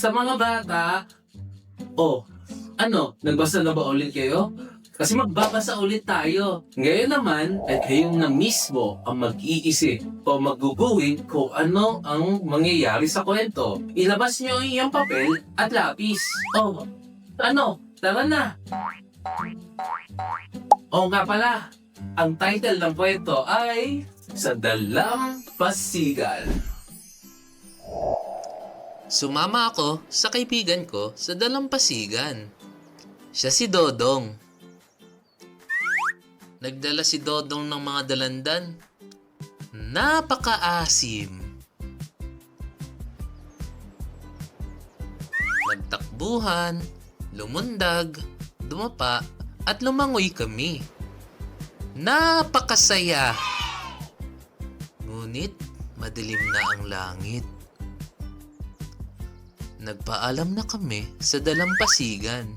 Basta mga bata, nagbasa na ba ulit kayo? Kasi magbabasa ulit tayo. Ngayon naman ay kayong na mismo ang mag-iisip o magguguhin kung ano ang mangyayari sa kwento. Ilabas nyo ang iyong papel at lapis. Tara na! Nga pala, ang title ng kwento ay Sa Dalampasigan. Sumama ako sa kaibigan ko sa dalampasigan. Siya si Dodong. Nagdala si Dodong ng mga dalandan. Napakaasim. Nagtakbuhan, lumundag, dumapa, at lumangoy kami. Napakasaya. Ngunit madilim na ang langit. Nagpaalam na kami sa dalampasigan.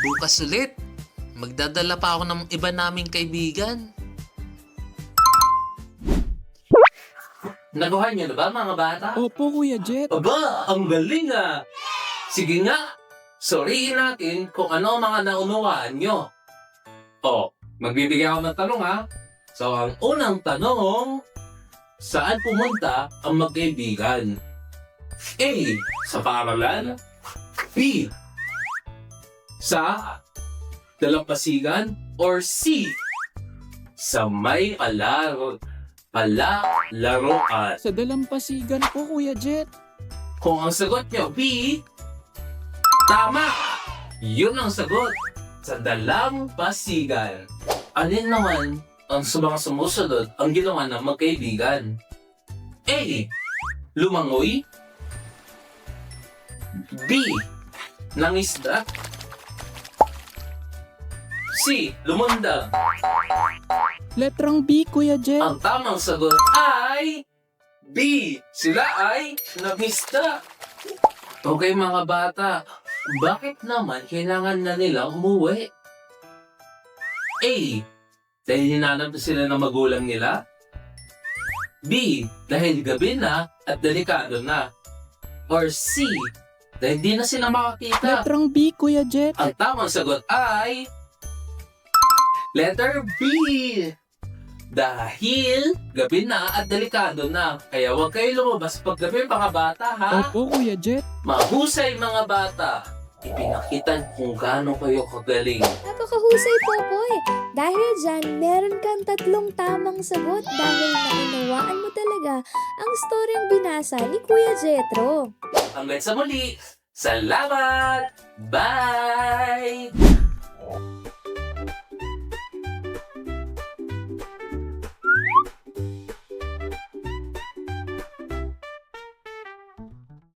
Bukas ulit, magdadala pa ako ng iba naming kaibigan. Nakuha niyo na ba mga bata? Opo, Kuya Jet. Aba, ang galing ah! Sige nga, suriin natin kung ano ang mga naunawaan nyo. Magbibigay ako ng tanong ha. So, ang unang tanong, saan pumunta ang magkaibigan? A. Sa paaralan. B. Sa dalampasigan. Or C. Sa may palalaroan. Sa dalampasigan po, Kuya Jet. Kung ang sagot nyo B, tama! Yun ang sagot. Sa dalampasigan. Alin naman ang mga sumusunod ang ginawa ng magkaibigan? A. Lumangoy. B. Nangisda. C. Lumundag. Letrang B, Kuya Jet. Ang tamang sagot ay B. Sila ay nangisda. Okay mga bata, bakit naman kailangan na nila umuwi? A. Dahil hinanap na sila ng magulang nila. B. Dahil gabi na at delikado na. Or C. Dahil di na sila makakita. Letrang B, Kuya Jet. Ang tamang sagot ay letter B. Dahil gabi na at delikado na. Kaya huwag kayo lumabas pag gabi mga bata ha. Opo, Kuya Jet. Mahusay mga bata. Ipinakita kung gaano kayo kagaling. Napakahusay, Popoy. Dahil dyan, meron kang 3 tamang sagot dahil naunawaan mo talaga ang storyang binasa ni Kuya Jetro. Hanggang sa muli. Salamat! Bye!